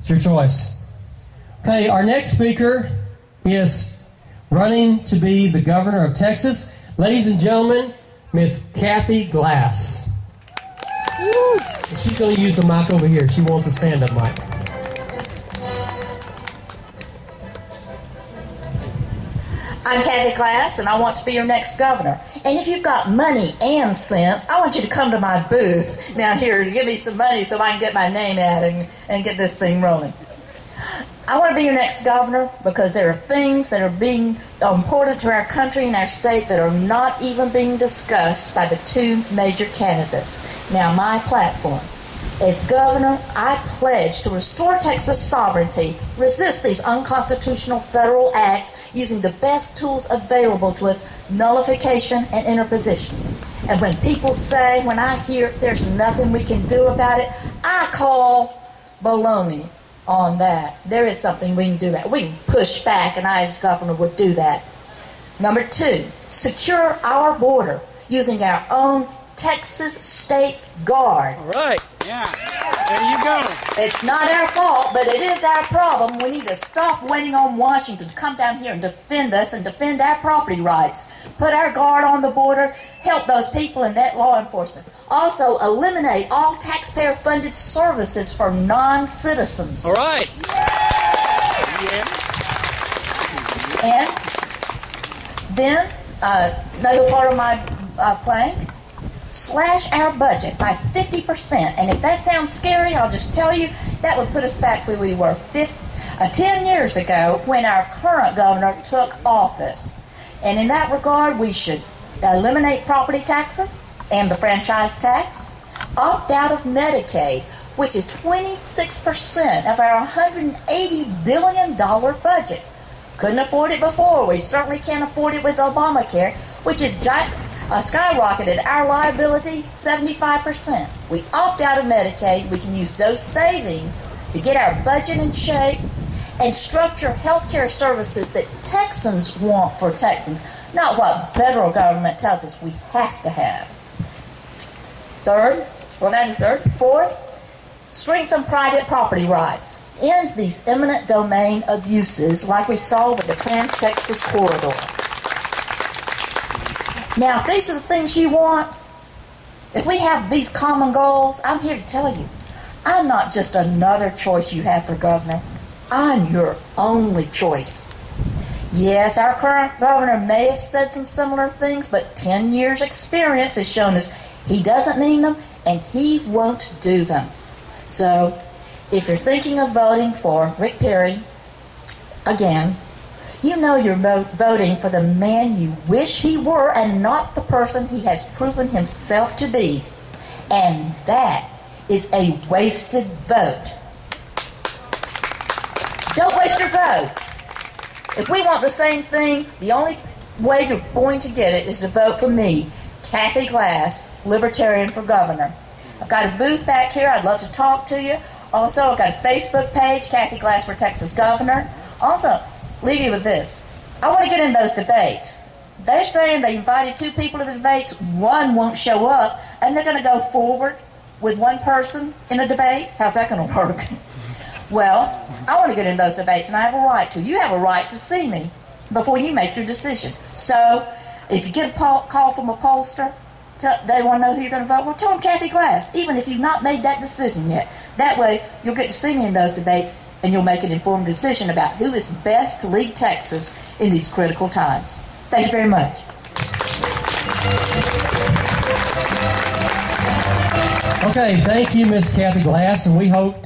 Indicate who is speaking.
Speaker 1: It's your choice. Okay, our next speaker is running to be the governor of Texas. Ladies and gentlemen, Miss Kathie Glass. Woo. She's going to use the mic over here. She wants a stand-up mic.
Speaker 2: I'm Kathie Glass, and I want to be your next governor. And if you've got money and sense, I want you to come to my booth down here to give me some money so I can get my name out and get this thing rolling. I want to be your next governor because there are things that are being important to our country and our state that are not even being discussed by the two major candidates. Now, my platform. As governor, I pledge to restore Texas sovereignty, resist these unconstitutional federal acts using the best tools available to us, nullification and interposition. And when people say, when I hear there's nothing we can do about it, I call baloney on that. There is something we can do about it. We can push back, and I as governor would do that. Number 2, secure our border using our own Texas State Guard.
Speaker 3: All right. Yeah. There you go.
Speaker 2: It's not our fault, but it is our problem. We need to stop waiting on Washington to come down here and defend us and defend our property rights. Put our guard on the border, help those people in that law enforcement. Also, eliminate all taxpayer-funded services for non-citizens.
Speaker 3: All right.
Speaker 2: Yeah. And then, another part of my plank, slash our budget by 50%. And if that sounds scary, I'll just tell you, that would put us back where we were 10 years ago when our current governor took office. And in that regard, we should eliminate property taxes and the franchise tax, opt out of Medicaid, which is 26% of our $180 billion budget. Couldn't afford it before. We certainly can't afford it with Obamacare, which is skyrocketed our liability 75%. We opt out of Medicaid. We can use those savings to get our budget in shape and structure health care services that Texans want for Texans, not what federal government tells us we have to have. Third, Fourth, strengthen private property rights. End these eminent domain abuses like we saw with the Trans-Texas Corridor. Now, if these are the things you want, if we have these common goals, I'm here to tell you, I'm not just another choice you have for governor. I'm your only choice. Yes, our current governor may have said some similar things, but 10 years' experience has shown us he doesn't mean them and he won't do them. So, if you're thinking of voting for Rick Perry, again, you know you're voting for the man you wish he were and not the person he has proven himself to be. And that is a wasted vote. Don't waste your vote. If we want the same thing, the only way you're going to get it is to vote for me, Kathie Glass, Libertarian for governor. I've got a booth back here. I'd love to talk to you. Also, I've got a Facebook page, Kathie Glass for Texas Governor. Also, leave you with this. I want to get in those debates. They're saying they invited 2 people to the debates. One won't show up, and they're going to go forward with one person in a debate. How's that going to work? Well, I want to get in those debates, and I have a right to. You have a right to see me before you make your decision. So, if you get a call from a pollster, they want to know who you're going to vote. Well, tell them Kathie Glass, even if you've not made that decision yet. That way, you'll get to see me in those debates, and you'll make an informed decision about who is best to lead Texas in these critical times. Thank you very much.
Speaker 1: Okay, thank you, Ms. Kathie Glass, and we hope to